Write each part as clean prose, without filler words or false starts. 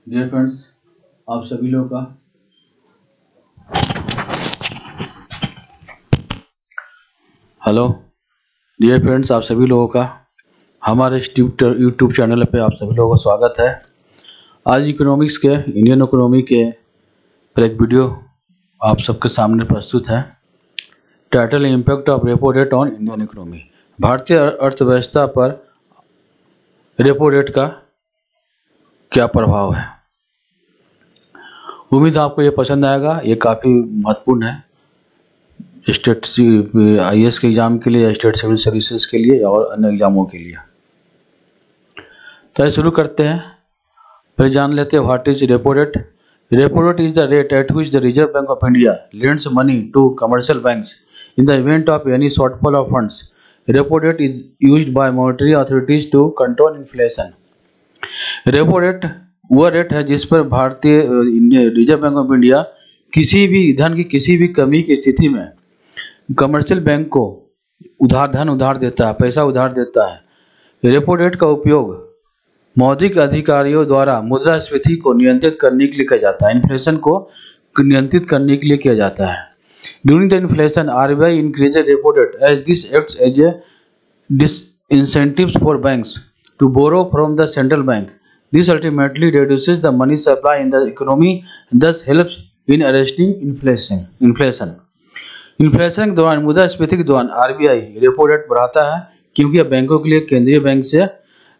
Dear friends, आप सभी लोगों का हेलो। डियर फ्रेंड्स, आप सभी लोगों का हमारे यूट्यूब चैनल पे आप सभी लोगों का स्वागत है। आज इकोनॉमिक्स के इंडियन इकोनॉमी के पर एक वीडियो आप सबके सामने प्रस्तुत है। Title: impact of repo rate on Indian economy. भारतीय अर्थव्यवस्था पर रेपो रेट का क्या प्रभाव है। उम्मीद आपको ये पसंद आएगा। ये काफ़ी महत्वपूर्ण है स्टेट IAS के एग्ज़ाम के लिए, स्टेट सिविल सर्विसेज के लिए और अन्य एग्ज़ामों के लिए। तो शुरू करते हैं। फिर जान लेते हैं what is repo rate. Repo rate is the rate at which the Reserve Bank of India lends money to commercial banks in the event of any shortfall of funds. Repo rate is used by monetary authorities to control inflation. Repo rate वह rate है जिस पर भारतीय reserve Bank of India किसी भी धन की किसी भी कमी की स्थिति में कमर्शियल बैंक को उधार देता है, पैसा उधार देता है। रेपो रेट का उपयोग मौद्रिक अधिकारियों द्वारा मुद्रास्फीति को नियंत्रित करने के लिए किया जाता है, इन्फ्लेशन को नियंत्रित करने के लिए किया जाता है। During the inflation RBI increases repo rate as this acts as a disincentives for banks to borrow from the central bank. This ultimately reduces the money supply in the economy and thus helps in arresting inflation. Inflation के दौरान मुद्रास्फीति के दौरान RBI repo rate बढ़ाता है क्योंकि यह बैंकों के लिए केंद्रीय बैंक से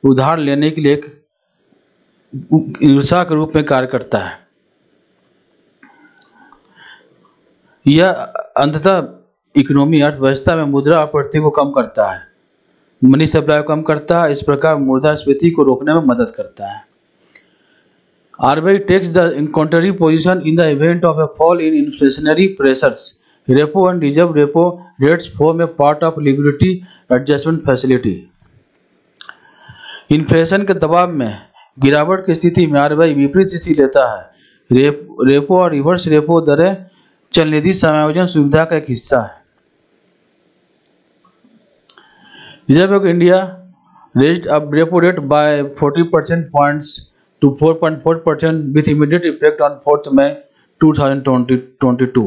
उधार लेने के लिए एक ईर्षा के रूप में कार्य करता है। यह अंततः इकोनॉमी अर्थव्यवस्था में मुद्रा आपूर्ति को कम करता है, मनी सप्लाई को कम करता है। इस प्रकार मुद्रास्फीति को रोकने में मदद करता है। RBI takes the contrary position in the event of a fall in inflationary pressures. Repo and reserve repo rates form a part of liquidity adjustment facility. Inflation के दबाव में गिरावट की स्थिति में RBI विपरीत स्थिति लेता है। रेपो और रिवर्स रेपो दरें चलनिधि समायोजन सुविधा का एक हिस्सा है। Reserve Bank of India raised up repo rate by 40% points to 4.4% with immediate effect on 4th May 2022।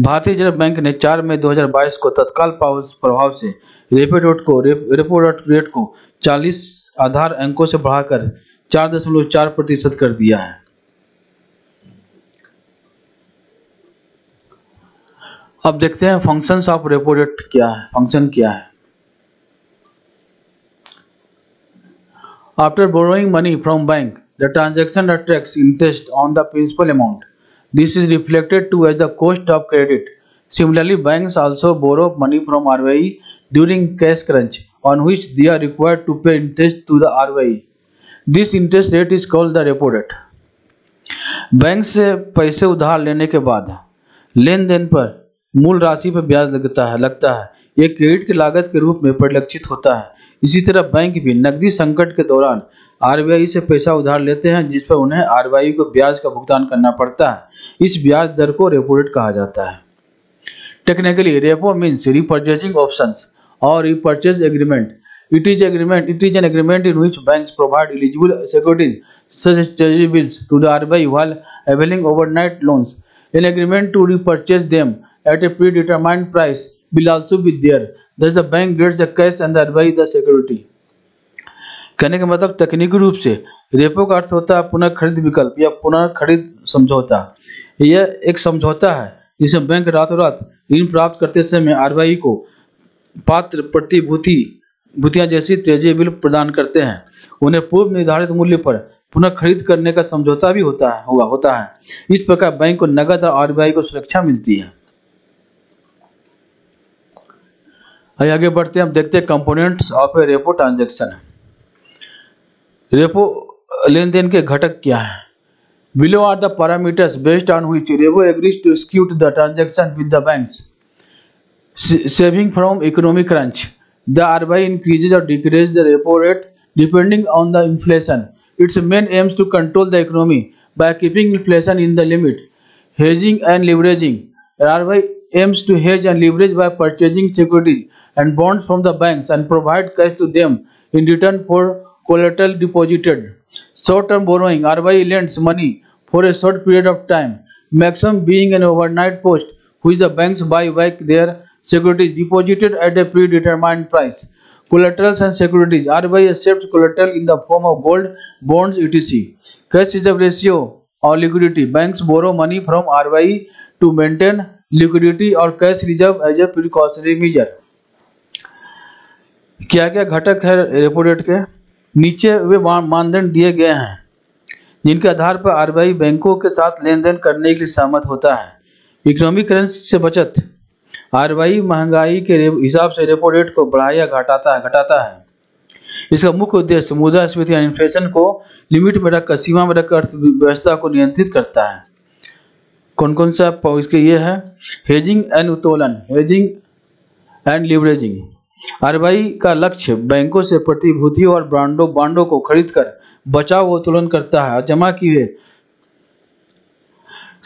भारतीय रिजर्व बैंक ने 4 मई 2022 को तत्काल प्रभाव से रेपो रेट को 40 आधार अंकों से बढ़ाकर 4.4% कर दिया है। अब देखते हैं फंक्शंस ऑफ रेपो रेट क्या है, फंक्शन क्या है। After borrowing money from bank, the transaction attracts interest on the principal amount. This is reflected to as the cost of credit. Similarly, banks also borrow money from RBI during cash crunch, on which they are required to pay interest to the RBI. This interest rate is called the repo rate. Bank से पैसे उधार लेने के बाद लेन then पर मूल राशि पर ब्याज लगता है। यह क्रेडिट की लागत के रूप में परिलक्षित होता है। इसी तरह बैंक भी नकदी संकट के दौरान RBI से पैसा उधार लेते हैं, जिस पर उन्हें RBI को ब्याज का भुगतान करना पड़ता है। इस ब्याज दर को रेपो रेट कहा जाता है। Technically repo means repurchasing options और repurchase agreement. It is an agreement in which banks provide eligible securities such as treasury bills to the RBI while availing overnight loans. An agreement to repurchase them at a predetermined price will also be there. Thus the bank gets the cash and the RBI the security. कहने का मतलब तकनीकी रूप से repo का अर्थ होता है पुनः खरीद विकल्प या पुनः खरीद समझौता। यह एक समझौता है जिसमें बैंक रातों रात ऋण प्राप्त करते समय RBI को पात्र प्रतिभूतियां जैसी ट्रेजरी बिल प्रदान करते हैं। उन्हें पूर्व निर्धारित मूल्य पर पुनः खरीद करने का समझौता भी होता है। इस प्रकार बैंक को नकद और RBI को सुरक्षा मिलती है। आगे बढ़ते हैं। अब देखते हैं components of a repo transaction. Repo लेन देन के घटक क्या है। Below are the parameters based on which repo agrees to execute the transaction with the banks. Saving from economic crunch. The RBI increases or decreases the repo rate depending on the inflation. Its main aims to control the economy by keeping inflation in the limit. Hedging and leveraging. RBI aims to hedge and leverage by purchasing securities and bonds from the banks and provide cash to them in return for collateral deposited. Short-term borrowing, RBI lends money for a short period of time, maximum being an overnight post, which the banks buy back their securities deposited at a predetermined price. Collaterals and securities, RBI accepts collateral in the form of gold, bonds, etc. Cash reserve ratio or liquidity, banks borrow money from RBI to maintain liquidity or cash reserve as a precautionary measure. क्या क्या घटक है repo rate के? नीचे वे मानदंड दिए गए हैं जिनके आधार पर आरबीआई बैंकों के साथ लेन देन करने के लिए सहमत होता है। इकोनॉमिक करेंसी से बचत, आरबीआई महंगाई के हिसाब से रेपो रेट को बढ़ाया घटाता है। इसका मुख्य उद्देश्य मुद्रास्फीति यानी इन्फ्लेशन को लिमिट में रखकर, सीमा में रखकर अर्थव्यवस्था को नियंत्रित करता है। कौन कौन सा इसके ये है? हेजिंग एंड उत्तोलन, हेजिंग एंड लीवरेजिंग। आरबीआई का लक्ष्य बैंकों से प्रतिभूतियों और बांडों को खरीदकर बचाव व उत्तोलन करता है और जमा किए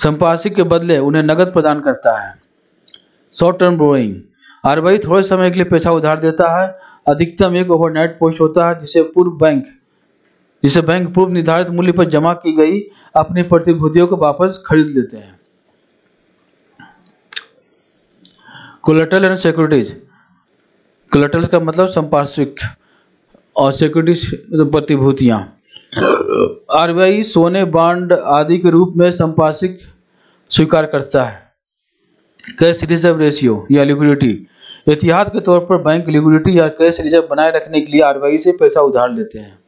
संपार्श्विक के बदले उन्हें नकद प्रदान करता है। शॉर्ट टर्म बोरोइंग, आरबीआई थोड़े समय के लिए पैसा उधार देता है। अधिकतम एक ओवरनाइट पोस्ट होता है जिसे बैंक पूर्व निर्धारित मूल्य पर जमा की गई अपनी प्रतिभूतियों को वापस खरीद लेते हैं। कोलेटरल एंड सिक्योरिटीज, कोलेटरल का मतलब संपार्श्विक और सिक्योरिटीज प्रतिभूतियां। आरबीआई सोने, बांड आदि के रूप में संपार्श्विक स्वीकार करता है। कैश रिजर्व रेशियो या लिक्विडिटी, एहतियात के तौर पर बैंक लिक्विडिटी या कैश रिजर्व बनाए रखने के लिए आरबीआई से पैसा उधार लेते हैं।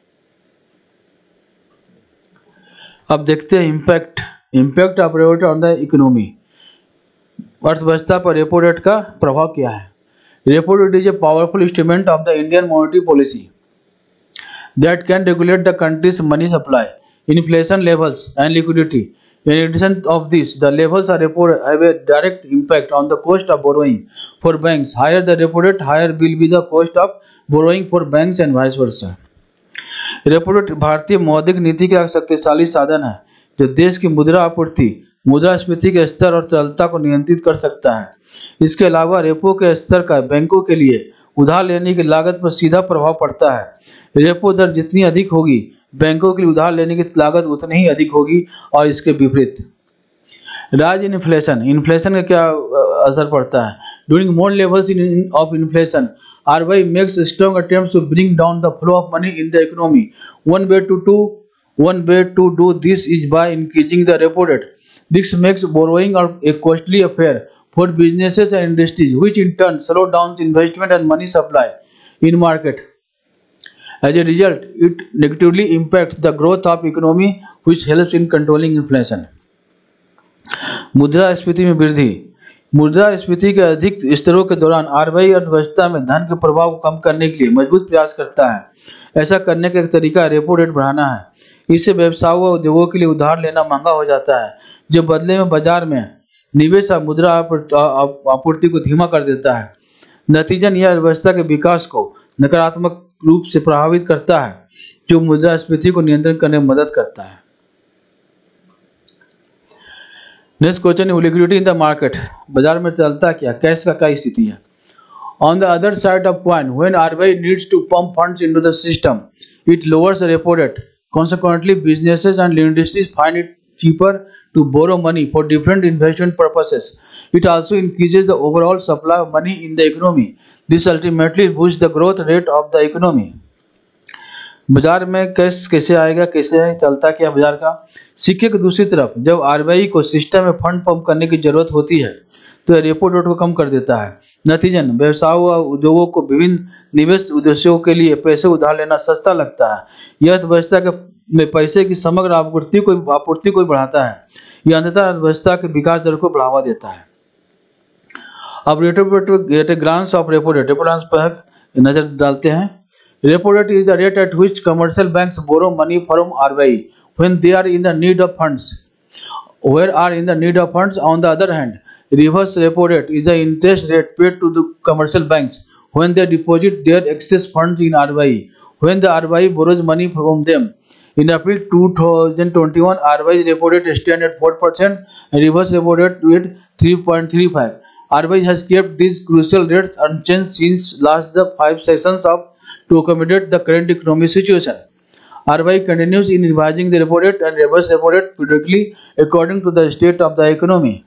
अब देखते हैं impact of repo rate on the economy, अर्थव्यवस्था पर रेपो रेट का प्रभाव क्या है। Repo rate is a powerful instrument of the Indian monetary policy that can regulate the country's money supply, inflation levels and liquidity. In addition of this, the levels of repo have a direct impact on the cost of borrowing for banks. Higher the repo rate, higher will be the cost of borrowing for banks and vice versa. Repo rate भारतीय मौद्रिक नीति का एक शक्तिशाली साधन है जो देश की मुद्रा आपूर्ति, मुद्रास्फीति के स्तर और तरलता को नियंत्रित कर सकता है। इसके अलावा रेपो के स्तर का बैंकों के लिए उधार लेने की लागत पर सीधा प्रभाव पड़ता है। रेपो दर जितनी अधिक होगी, बैंकों के लिए उधार लेने की लागत उतनी ही अधिक होगी और इसके विपरीत। राइज इन इन्फ्लेशन का क्या असर पड़ता है? During more levels of inflation, RBI makes strong attempts to bring down the flow of money in the economy. One way to do this is by increasing the repo rate. This makes borrowing a costly affair for businesses and industries, which in turn slow down investment and money supply in market. As a result, it negatively impacts the growth of economy, which helps in controlling inflation. मुद्रास्फीति में वृद्धि, मुद्रास्फीति के अधिक स्तरों के दौरान RBI अर्थव्यवस्था में धन के प्रभाव को कम करने के लिए मजबूत प्रयास करता है। ऐसा करने का एक तरीका रेपो रेट बढ़ाना है। इससे व्यवसायों व उद्योगों के लिए उधार लेना महंगा हो जाता है, जो बदले में बाजार में निवेश और मुद्रा आपूर्ति को धीमा कर देता है। नतीजन यह अर्थव्यवस्था के विकास को नकारात्मक रूप से प्रभावित करता है, जो मुद्रास्फीति को नियंत्रित करने में मदद करता है। Next question, liquidity in the market, बाजार में चलता क्या, कैश का क्या स्थिति है। On the other side of coin, when RBI needs to pump funds into the system, it lowers the repo rate. Consequently, businesses and industries find it cheaper to borrow money for different investment purposes. It also increases the overall supply of money in the economy. This ultimately boosts the growth rate of the economy. बाजार में cash कैसे आएगा, कैसे है, चलता क्या बाजार का। सिक्के की दूसरी तरफ जब आरबीआई को सिस्टम में फंड पंप करने की जरूरत होती है तो यह रेपो रेट को कम कर देता है। नतीजन व्यवसायों व उद्योगों को विभिन्न निवेश उद्देश्यों के लिए पैसे उधार लेना सस्ता लगता है। यह अर्थव्यवस्था में पैसे की समग्र आपूर्ति को बढ़ाता है। यह अंततः अर्थव्यवस्था के विकास दर को बढ़ावा देता है। अब ग्रांट्स ऑफ रेपो रेट पर नजर डालते हैं। Repo rate is the rate at which commercial banks borrow money from RBI when they are in the need of funds. On the other hand, reverse repo rate is the interest rate paid to the commercial banks when they deposit their excess funds in RBI. When the RBI borrows money from them. In April 2021, RBI's repo rate stands at 4% and reverse repo rate at 3.35. RBI has kept these crucial rates unchanged since last the 5 sessions to accommodate the current economic situation. RBI continues in revising the repo rate and reverse repo rate periodically according to the state of the economy.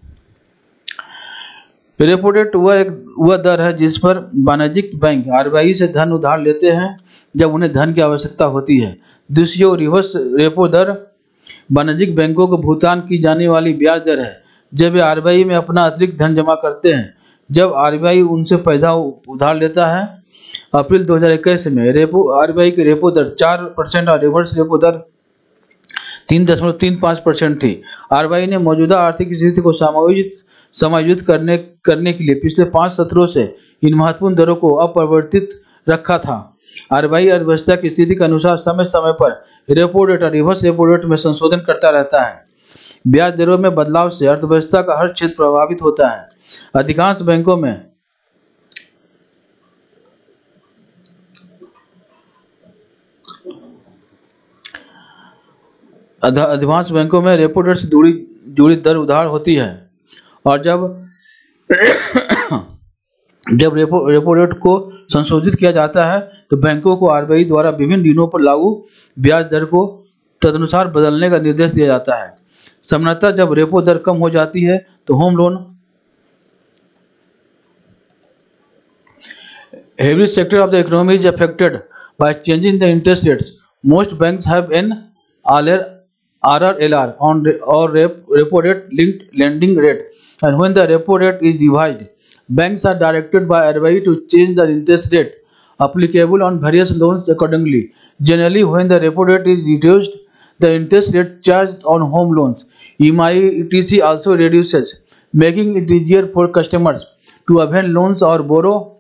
Repo rate वह दर है जिस पर वाणिज्यिक bank RBI से धन उधार लेते हैं जब उन्हें धन की आवश्यकता होती है। दूसरी ओर रिवर्स रेपो दर वाणिज्यिक बैंकों को भुगतान की जाने वाली ब्याज दर है जब वे RBI में अपना अतिरिक्त धन जमा करते हैं। जब RBI उनसे पैसा उधार लेता है, अप्रैल 2021 में RBI की रेपो दर 4% और रिवर्स रेपो दर 3.35% थी। RBI ने मौजूदा आर्थिक स्थिति को समायोजित करने के लिए पिछले 5 सत्रों से इन महत्वपूर्ण दरों को अपरिवर्तित रखा था। RBI अर्थव्यवस्था की स्थिति के अनुसार समय समय पर रेपो रेट और रिवर्स रेपो रेट में संशोधन करता रहता है। ब्याज दरों में बदलाव से अर्थव्यवस्था का हर क्षेत्र प्रभावित होता है। अधिकांश बैंकों में रेपो रेट से जुड़ी दर उधार होती है और जब रेपो रेट को संशोधित किया जाता है तो बैंकों को RBI द्वारा विभिन्न दिनों पर लागू ब्याज दर को तदनुसार बदलने का निर्देश दिया जाता है। सामान्यतः जब रेपो दर कम हो जाती है तो home loan heavy sector of the economy is affected by changing the interest rates. Most banks have an RRLR or repo rate linked lending rate, and when the repo rate is revised, banks are directed by RBI to change the interest rate applicable on various loans accordingly. Generally, when the repo rate is reduced, the interest rate charged on home loans, EMI, etc. also reduces, making it easier for customers to avail loans or borrow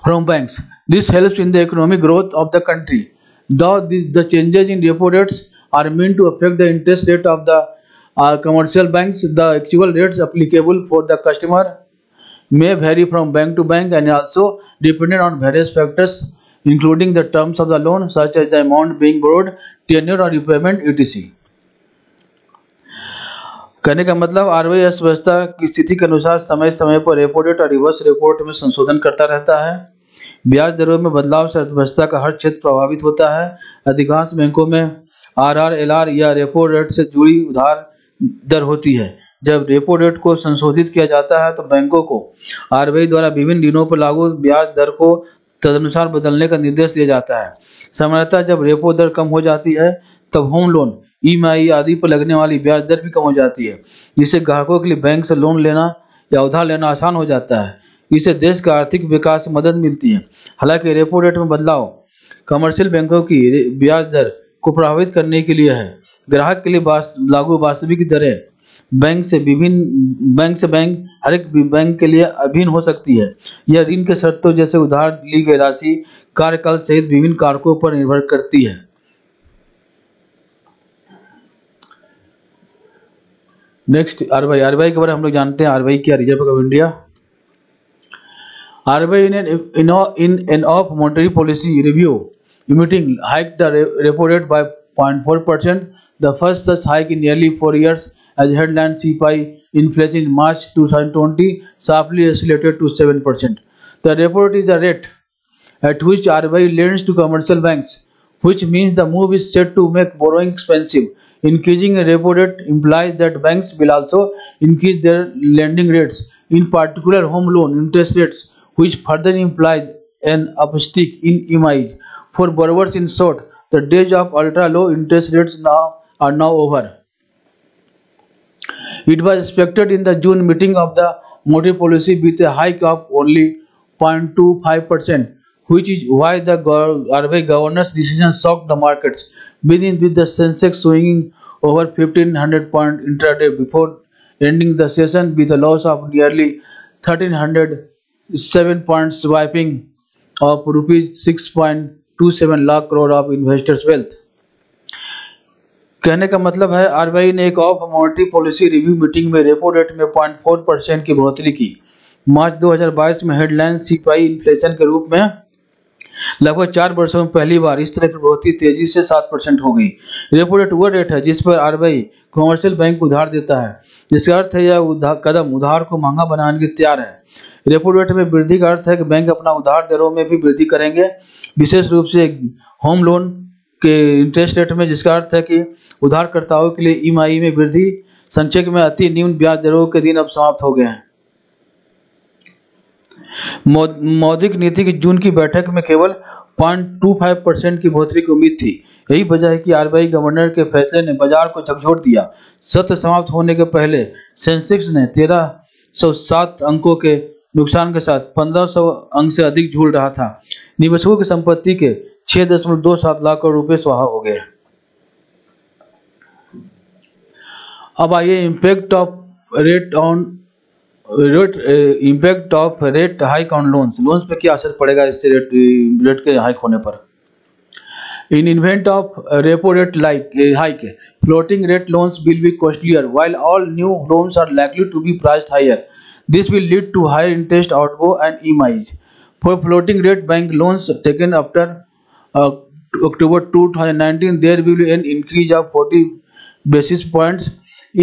from banks. This helps in the economic growth of the country. Though the changes in repo rates are meant to affect the interest rate of the commercial banks, the actual rates applicable for the customer may vary from bank to bank and also dependent on various factors including the terms of the loan such as the amount being borrowed, tenure or repayment, etc. कहने का मतलब RBI अर्थव्यवस्था की स्थिति के अनुसार समय समय पर रेपो रेट और रिवर्स रेपो रेट में संशोधन करता रहता है। ब्याज दरों में बदलाव से अर्थव्यवस्था का हर क्षेत्र प्रभावित होता है। अधिकांश बैंकों में RRLR या रेपो रेट से जुड़ी उधार दर होती है। जब रेपो रेट को संशोधित किया जाता है तो बैंकों को RBI द्वारा विभिन्न दिनों पर लागू ब्याज दर को तदनुसार बदलने का निर्देश दिया जाता है। सामान्यतः जब रेपो दर कम हो जाती है तब होम लोन, EMI आदि पर लगने वाली ब्याज दर भी कम हो जाती है, जिससे ग्राहकों के लिए बैंक से लोन लेना या उधार लेना आसान हो जाता है। इससे देश का आर्थिक विकास में मदद मिलती है। हालांकि रेपो रेट में बदलाव कमर्शियल बैंकों की ब्याज दर को प्रभावित करने के लिए है। ग्राहक के लिए लागू वास्तविक दरें बैंक से हर एक बैंक के लिए अभिन्न हो सकती है। यह ऋण के शर्तों जैसे उधार ली गई राशि, कार्यकाल सहित विभिन्न कारकों पर निर्भर करती है। नेक्स्ट RBI के बारे में हम लोग जानते हैं। RBI क्या, reserve Bank of India. RBI in an of monetary policy review meeting hiked the repo rate by 0.4%, the first such hike in nearly 4 years, as headline CPI inflation in March 2020 sharply accelerated to 7%. The repo rate is a rate at which RBI lends to commercial banks, which means the move is set to make borrowing expensive. Increasing a repo rate implies that banks will also increase their lending rates, in particular home loan interest rates, which further implies an uptick in EMIs. For borrowers, in short, the days of ultra-low interest rates are now over. It was expected in the June meeting of the monetary policy with a hike of only 0.25%, which is why the RBI governor's decision shocked the markets, beginning with the Sensex swinging over 1,500 points intraday before ending the session with a loss of nearly 1,307 points, wiping of rupees 6.27 lakh crore of investors' wealth. कहने का मतलब है RBI ने एक of monetary policy review meeting में repo rate में 0.4% की बढ़ोतरी की। मार्च 2022 में हेडलाइन CPI इन्फ्लेशन के रूप में लगभग 4 वर्षों में पहली बार इस तरह की बढ़ोतरी तेजी से 7% हो गई। रेपो रेट वह रेट है जिस पर RBI कमर्शियल बैंक उधार देता है। जिसका अर्थ है यह कदम उधार को महंगा बनाने के लिए तैयार है। रेपो रेट में वृद्धि का अर्थ है कि बैंक अपना उधार दरों में भी वृद्धि करेंगे, विशेष रूप से होम लोन, के इंटरेस्ट रेट में, जिसका अर्थ है कि उधारकर्ताओं के लिए ईएमआई में वृद्धि। संक्षेप में अति निम्न ब्याज दरों के दिन अब समाप्त हो गए हैं। मौद्रिक नीति की जून की बैठक में केवल 0.25% की बढ़ोतरी की उम्मीद थी। यही वजह है कि आरबीआई गवर्नर के फैसले ने बाजार को झकझोर दिया। सत्र समाप्त होने के पहले सेंसेक्स ने 1307 अंकों के नुकसान के साथ 1500 अंक से अधिक झूल रहा था। निवेशकों की संपत्ति के 6.27 लाख करोड़ रुपए स्वाहा हो गए। अब आइए impact of rate hike on loans पे क्या असर पड़ेगा इससे रेट के हाइक होने पर। In event of repo rate hike floating rate loans will be costlier while all new loans are likely to be priced higher. This will lead to higher interest outgo and EMIs for floating rate bank loans taken after October 2019. There will be an increase of 40 basis points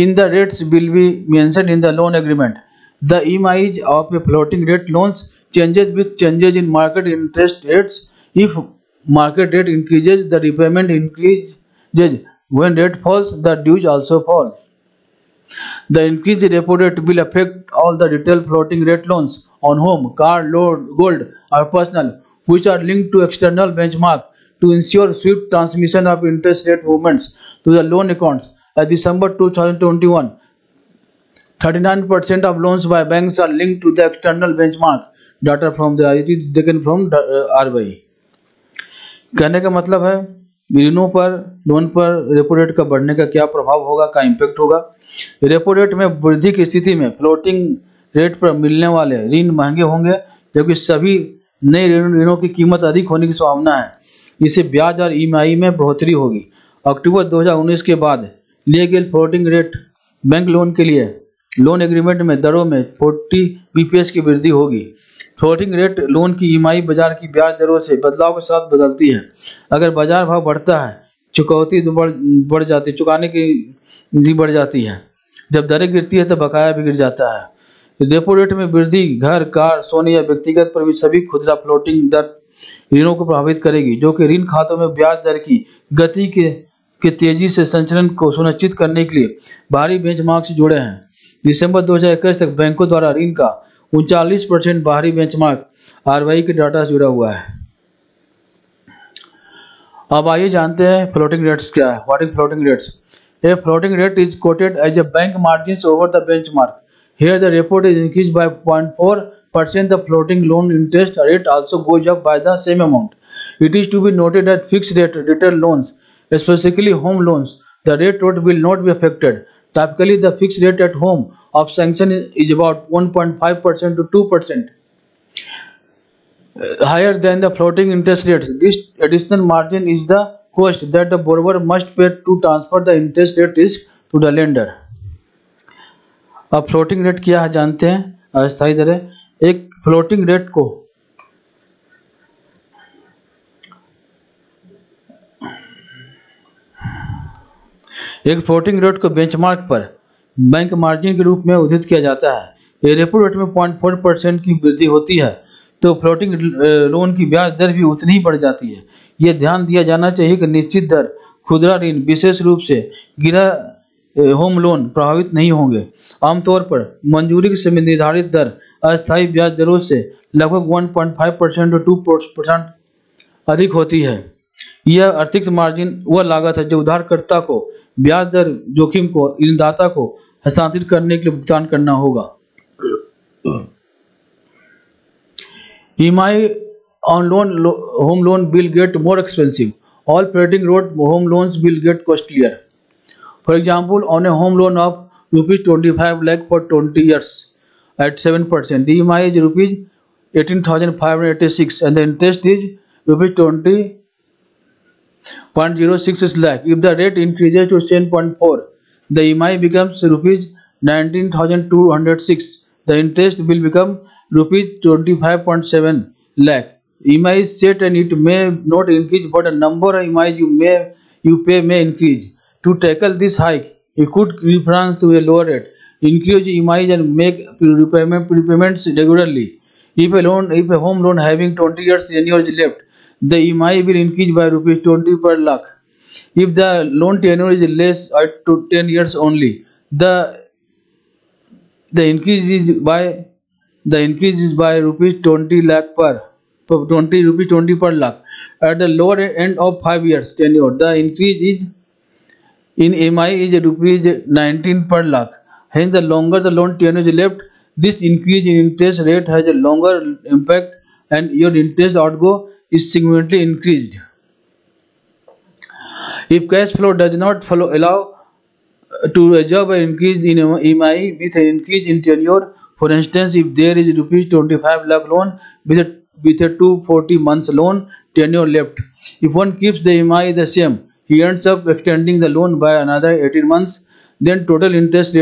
in the rates will be mentioned in the loan agreement. The EMIs of a floating rate loans changes with changes in market interest rates. If market rate increases, the repayment increases. When rate falls, the dues also fall. The increased repo rate will affect all the retail floating rate loans on home, car, gold or personal, which are linked to external benchmark to ensure swift transmission of interest rate movements to the loan accounts. At December 2021, 39% of loans by banks are linked to the external benchmark. Data from the IT taken from RBI. कहने का मतलब है ऋणों पर, loan पर repo rate का बढ़ने का क्या प्रभाव होगा, क्या इम्पैक्ट होगा। रेपो रेट में वृद्धि की स्थिति में फ्लोटिंग रेट पर मिलने वाले ऋण महंगे होंगे, जबकि सभी नए ऋणों की कीमत अधिक होने की संभावना है। इससे ब्याज और ईएमआई में बढ़ोतरी होगी। अक्टूबर 2019 के बाद लिए गए फ्लोटिंग रेट बैंक लोन के लिए लोन एग्रीमेंट में दरों में 40 बीपीएस की वृद्धि होगी। फ्लोटिंग रेट लोन की ईएमआई बाजार की ब्याज दरों से बदलाव के साथ बदलती है। अगर बाजार भाव बढ़ता है, चुकौती बढ़ जाती है, चुकाने की विधि बढ़ जाती है। जब दरें गिरती है तो बकाया भी गिर जाता है। रेपो रेट में वृद्धि घर, कार, सोने या व्यक्तिगत पर भी सभी खुदरा फ्लोटिंग दर ऋणों को प्रभावित करेगी, जो कि ऋण खातों में ब्याज दर की गति के तेजी से संचलन को सुनिश्चित करने के लिए बाहरी बेंचमार्क से जुड़े हैं। दिसंबर 2021 तक बैंकों द्वारा ऋण का 39% बाहरी बेंचमार्क आरबीआई के डाटा से जुड़ा हुआ है। अब आइए जानते हैं फ्लोटिंग रेट्स क्या है। What is floating rates? A floating rate is quoted as a bank margin over the benchmark. Here the repo rate is increased by 0.4%. The floating loan interest rate also goes up by the same amount. It is to be noted that fixed rate retail loans, especially home loans, the rate will not be affected. Typically, the fixed rate at home of sanction is about 1.5% to 2% higher than the floating interest rate. This additional margin is the cost that the borrower must pay to transfer the interest rate risk to the lender. अब floating rate क्या है जानते हैं। अस्थायी दरें। एक floating rate को benchmark पर बैंक मार्जिन के रूप में उद्धृत किया जाता है। ये रेपो रेट में 0.4% की वृद्धि होती है तो फ्लोटिंग लोन की ब्याज दर भी उतनी ही बढ़ जाती है। ये ध्यान दिया जाना चाहिए कि निश्चित दर खुदरा ऋण, विशेष रूप से गिरा होम लोन प्रभावित नहीं होंगे। आमतौर पर मंजूरी से निर्धारित दर अस्थायी ब्याज दरों से लगभग 1.5% और 2% अधिक होती है। यह अतिरिक्त मार्जिन वह लागत है जो उधारकर्ता को ब्याज दर जोखिम को ऋणदाता को हस्तांतरित करने के लिए भुगतान करना होगा। EMI on home loan will get more expensive. All floating rate home loans will get costlier. For example, on a home loan of ₹25 lakh for 20 years at 7%, the EMI is ₹18,586 and the interest is ₹20.06 lakh. If the rate increases to 7.4, the EMI becomes ₹19,206. The interest will become ₹25.7 lakh. EMI is set and it may not increase, but the number of EMIs you pay may increase. To tackle this hike, you could reference to a lower rate, increase EMIs and make repayments regularly. If a home loan having 20 years tenure is left, the EMI will increase by rupees 20 per lakh. If the loan tenure is less to 10 years only, the increase is by rupees 20 lakh per 20 per lakh. At the lower end of 5 years tenure, the increase is in EMI is rupees 19 per lakh. Hence, the longer the loan tenure is left, this increase in interest rate has a longer impact and your interest outgo is significantly increased. If cash flow does not allow to absorb an increase in EMI with an increase in tenure, for instance, if there is rupees 25 lakh loan with a 240 months loan tenure left, if one keeps the EMI the same, he ends up extending the loan by another 18 months, then total interest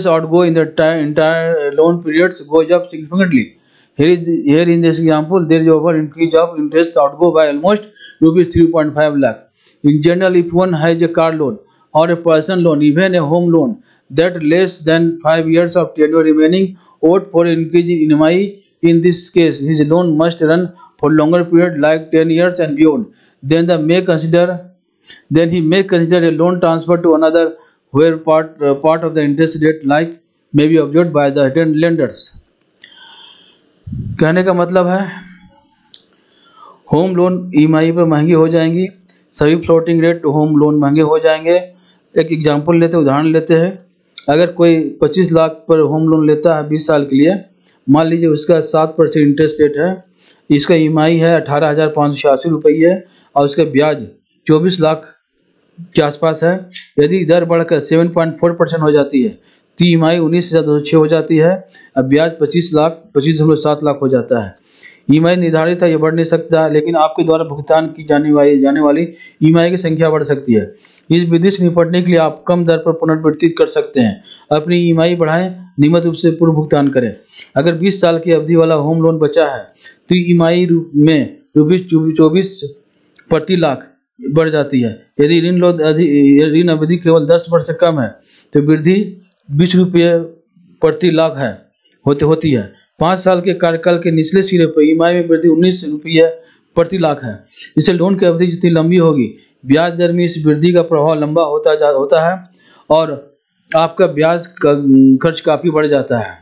outgo in the entire loan periods goes up significantly. Here in this example, there is over increase of interest outgo by almost rupees 3.5 lakh. In general, if one has a car loan or a personal loan, even a home loan that less than 5 years of tenure remaining owed for increase in EMI, in this case, his loan must run for longer period like 10 years and beyond. Then he may consider a loan transfer to another where part of the interest rate like may be absorbed by the lenders. कहने का मतलब है home loan EMI पर महंगी हो जाएंगी, सभी floating rate home loan महंगे हो जाएंगे। एक एग्जांपल लेते उदाहरण लेते हैं, अगर कोई 25 लाख पर होम लोन लेता है 20 साल के लिए, मान लीजिए उसका 7% इंटरेस्ट रेट है, इसका EMI है 18,586 रुपये और उसका ब्याज 24 लाख के आसपास है। यदि दर बढ़कर 7.4% हो जाती है तो EMI 19,206 हो जाती है, अब ब्याज 25.7 लाख हो जाता है। EMI निर्धारित है, ये बढ़ नहीं सकता, लेकिन आपके द्वारा भुगतान की जाने वाली EMI की संख्या बढ़ सकती है। इस विधि से निपटने के लिए आप कम दर पर पुनर्वितरित कर सकते हैं, अपनी EMI बढ़ाएं, नियमित रूप से पूर्व भुगतान करें। अगर 20 साल की अवधि वाला होम लोन बचा है तो EMI में रुपीज 24 प्रति लाख बढ़ जाती है। यदि ऋण अवधि केवल 10 वर्ष से कम है तो वृद्धि 20 रुपये प्रति लाख होती है। 5 साल के कार्यकाल के निचले सिरे पर EMI में वृद्धि 19 रुपये प्रति लाख है। इससे लोन की अवधि जितनी लंबी होगी, ब्याज दर में इस वृद्धि का प्रभाव लंबा होता है और आपका ब्याज खर्च काफ़ी बढ़ जाता है।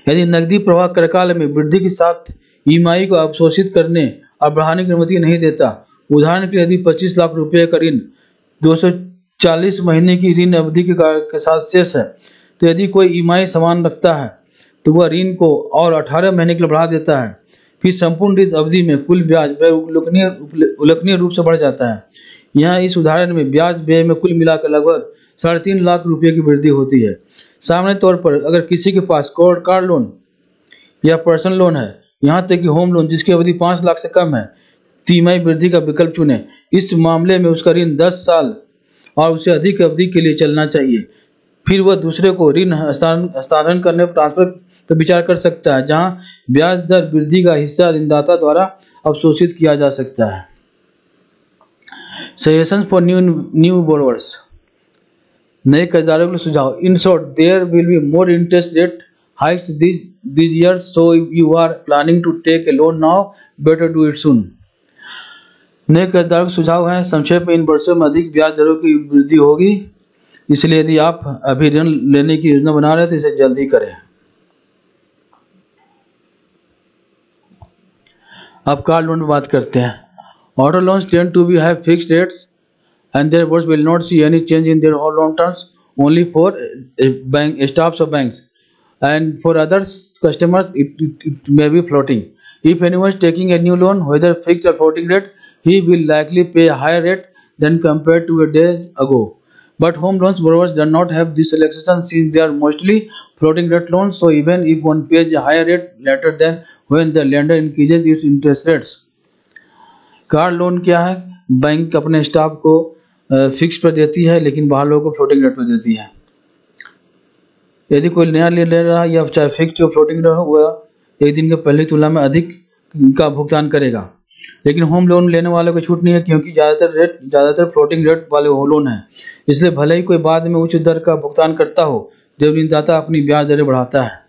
यदि नकदी प्रवाह कार्यकाल में वृद्धि के साथ EMI को अवशोषित करने और बढ़ाने की अनुमति नहीं देता, उदाहरण के लिए यदि 25 लाख रुपये का ऋण 240 महीने की ऋण अवधि के साथ शेष है, तो यदि कोई EMI समान रखता है तो वह ऋण को और 18 महीने के लिए बढ़ा देता है, फिर संपूर्ण ऋण अवधि में कुल ब्याज व्यय उल्लेखनीय रूप से बढ़ जाता है। यहाँ इस उदाहरण में ब्याज व्यय में कुल मिलाकर लगभग 3.5 लाख रुपये की वृद्धि होती है। सामान्य तौर पर अगर किसी के पास कार लोन या पर्सनल लोन है, यहाँ तक कि होम लोन जिसकी अवधि 5 लाख से कम है, तो EMI वृद्धि का विकल्प चुनें। इस मामले में उसका ऋण 10 साल और उससे अधिक अवधि के लिए चलना चाहिए। फिर वह दूसरे को ऋण हस्तांतरण करने पर ट्रांसफर पर विचार कर सकता है, जहां ब्याज दर वृद्धि का हिस्सा ऋणदाता द्वारा अवशोषित किया जा सकता है। सजेशंस फॉर न्यू बोरोवर्स, नए कर्जदारों के लिए सुझाव। In short, there will be more interest rate hikes this year, so if you are planning to take a loan now, better do it soon. नए कर्जदारों के सुझाव हैं, संक्षेप में इन वर्षों में अधिक ब्याज दरों की वृद्धि होगी, इसलिए यदि आप अभी ऋण लेने की योजना बना रहे हैं तो इसे जल्दी करें। अब कार लोन पर बात करते हैं। Auto loans tend to be have fixed rates and therefore will not see any change in their home loan terms only for staffs of banks and for others customers it may be floating. If anyone is taking a new loan, whether fixed or floating rate, he will likely pay a higher rate than compared to a day ago. But home loans borrowers do not have this relaxation since they are mostly floating rate loans, so even if one pays a higher rate later than when the lender increases its interest rates. Car loan क्या है? Bank अपने staff को fix पर देती है, लेकिन बाहर लोगों को फ्लोटिंग रेट पर देती है। यदि कोई नया ले रहा है या चाहे फिक्स जो फ्लोटिंग रेट हुआ, एक दिन के पहले तुलना में अधिक का भुगतान करेगा, लेकिन होम लोन लेने वाले को छूट नहीं है, क्योंकि ज़्यादातर फ्लोटिंग रेट वाले होम लोन है। इसलिए भले ही कोई बाद में उच्च दर का भुगतान करता हो, जब ऋणदाता अपनी ब्याज दरें बढ़ाता है।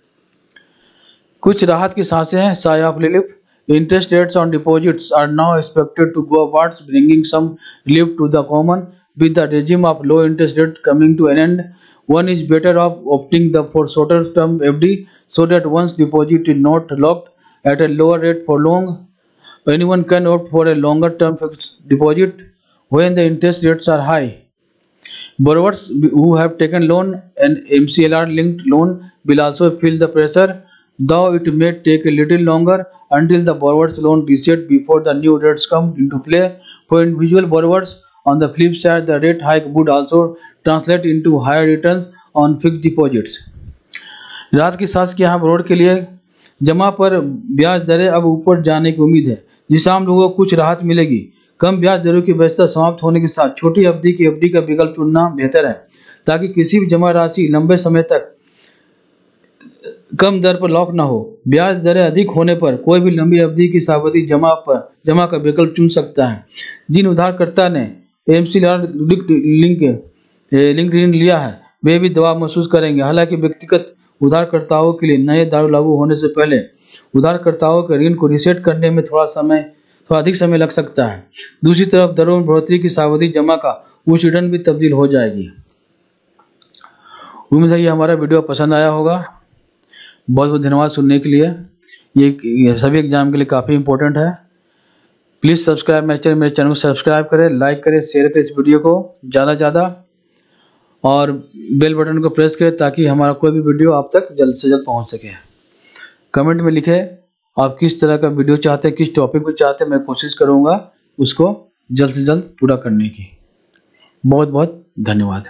कुछ राहत की सांसें हैं, Sai of relief. Interest rates on deposits are now expected to go upwards, bringing some relief to the common. With the regime of low interest rates coming to an end, one is better off opting for shorter term FD so that one's deposit is not locked at a lower rate for long. Anyone can opt for a longer term fixed deposit when the interest rates are high. Borrowers who have taken loan and MCLR linked loan will also feel the pressure, though it may take a little longer until the borrower's loan reset before the new rates come into play. For individual borrowers, on the flip side, the rate hike would also translate into higher returns on fixed deposits. रात की सांस के यहाँ board के लिए जमा पर ब्याज दरें अब ऊपर जाने की उम्मीद है, जिससे आम लोगों को कुछ राहत मिलेगी। कम ब्याज दरों की व्यवस्था समाप्त होने के साथ छोटी अवधि की एफडी का विकल्प चुनना बेहतर है, ताकि किसी भी जमा राशि लंबे समय तक कम दर पर लॉक न हो। ब्याज दरें अधिक होने पर कोई भी लंबी अवधि की सावधि जमा का विकल्प चुन सकता है। जिन उधारकर्ता ने MCLR लिंक ऋण लिया है वे भी दबाव महसूस करेंगे। हालांकि व्यक्तिगत उधारकर्ताओं के लिए नए दर लागू होने से पहले उधारकर्ताओं के ऋण को रीसेट करने में थोड़ा अधिक समय लग सकता है। दूसरी तरफ दरों में बढ़ोतरी की सावधि जमा का उच्च रिटर्न भी तब्दील हो जाएगी। उम्मीद है ये हमारा वीडियो पसंद आया होगा। बहुत बहुत धन्यवाद सुनने के लिए। ये सभी एग्जाम के लिए काफ़ी इंपॉर्टेंट है। प्लीज़ सब्सक्राइब मेरे चैनल को सब्सक्राइब करें, लाइक करें, शेयर करें इस वीडियो को ज़्यादा से ज़्यादा, और बेल बटन को प्रेस करें ताकि हमारा कोई भी वीडियो आप तक जल्द से जल्द पहुंच सके। कमेंट में लिखें आप किस तरह का वीडियो चाहते हैं, किस टॉपिक को चाहते हैं, मैं कोशिश करूंगा उसको जल्द से जल्द पूरा करने की। बहुत बहुत धन्यवाद।